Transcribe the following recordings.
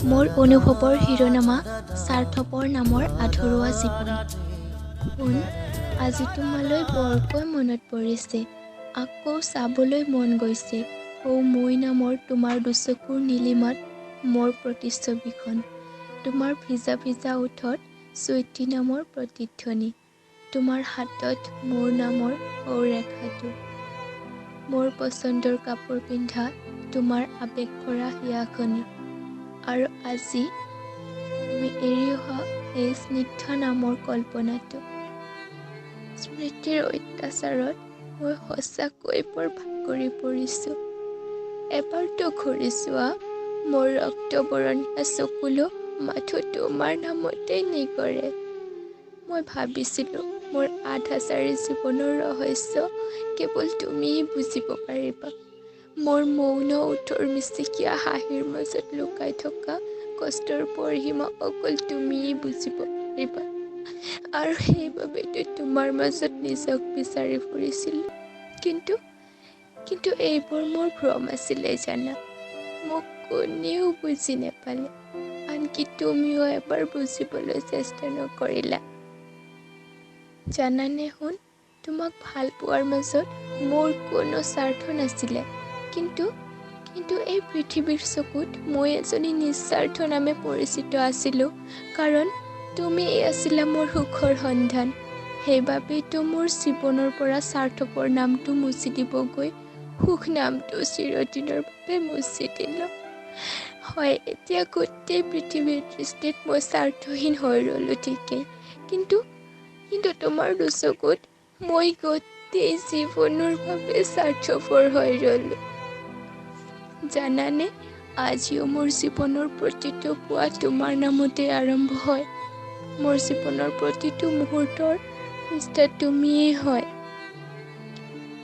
মোৰ অনুভৱৰ শিৰোনামা স্বাৰ্থপৰ নামৰ আধৰুৱা জীৱন। শুন, আজি তোমালৈ বৰকৈ মনত পৰিছে, আকৌ চাবলৈ মন গৈছে। মই নামৰ তোমাৰ দুচকুৰ নীলিমাত মোৰ প্ৰতিচ্ছবিখন, তোমাৰ ভিজা ভিজা ওঠত চুইটি নামৰ প্ৰতিধ্বনি, তোমাৰ হাতত মোৰ নামৰ ৰেখাটো, মোৰ পচন্দৰ কাপোৰ পিন্ধা তোমাৰ আৱেগ ভৰা হিয়াখনি, আৰু আজি তুমি এৰি অহা এই স্নিগ্ধ নামৰ কল্পনাটো। স্মৃতিৰ অত্যাচাৰত মই সঁচাকৈ বৰ ভাগৰি পৰিছোঁ। এবাৰতো ঘূৰি চোৱা, মোৰ ৰক্তবৰণীয়া চকুলো মাথো তোমাৰ নামতেই নিগৰে। মই ভাবিছিলোঁ মোৰ আধাচাৰী জীৱনৰ ৰহস্য কেৱল তুমিয়েই বুজিব পাৰিবা। মোৰ মৌন ওঠৰ মিচিকীয়া হাঁহিৰ মাজত লুকাই থকা কষ্টৰ পৰিসীমা অকল তুমিয়েই বুজিব পাৰিবা। আৰু সেইবাবেতো তোমাৰ মাজত নিজক বিচাৰি ফুৰিছিলোঁ। কিন্তু এইবোৰ মোৰ ভ্ৰম আছিলে জানা। মোক কোনেও বুজি নাপালে, আনকি তুমিও এবাৰ বুজিবলৈ চেষ্টা নকৰিলা। জানানে শুন, তোমাক ভাল পোৱাৰ মাজত মোৰ কোনো স্বাৰ্থ নাছিলে। কিন্তু এই পৃথিৱীৰ চকুত মই এজনী নিস্বাৰ্থ নামে পৰিচিত আছিলোঁ, কাৰণ তুমিয়েই আছিলা মোৰ সুখৰ সন্ধান। সেইবাবেইতো মোৰ জীৱনৰ পৰা স্বাৰ্থপৰ নামটো মুচি দিব গৈ সুখ নামটো চিৰদিনৰ বাবে মুচি দিলোঁ। হয়, এতিয়া গোটেই পৃথিৱীৰ দৃষ্টিত মই স্বাৰ্থহীন হৈ ৰ'লো ঠিকেই, কিন্তু তোমাৰ দুচকুত মই গোটেই জীৱনৰ বাবে স্বাৰ্থপৰ হৈ ৰ'লো। জানানে, আজিও মোৰ জীৱনৰ প্ৰতিটো পুৱা তোমাৰ নামতে আৰম্ভ হয়। মোৰ জীৱনৰ প্ৰতিটো মুহূৰ্তৰ পৃষ্ঠা তুমিয়েই হয়।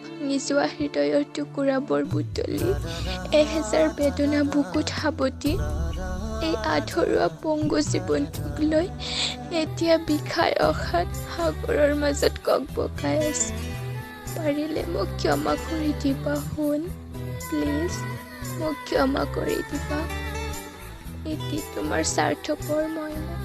ভাঙি যোৱা হৃদয়ৰ টুকুৰাবোৰ বুটলি, এহেজাৰ বেদনা বুকুত সাৱটি, এই আধৰুৱা পংগু জীৱনটোক লৈ এতিয়া বিষাই অশাত সাগৰৰ মাজত ককবকাই আছো। পাৰিলে মোক ক্ষমা কৰি দিবা শুন, প্লিজ মোক ক্ষমা কৰি দিবা। এটি তোমাৰ স্বাৰ্থপৰ মইনা।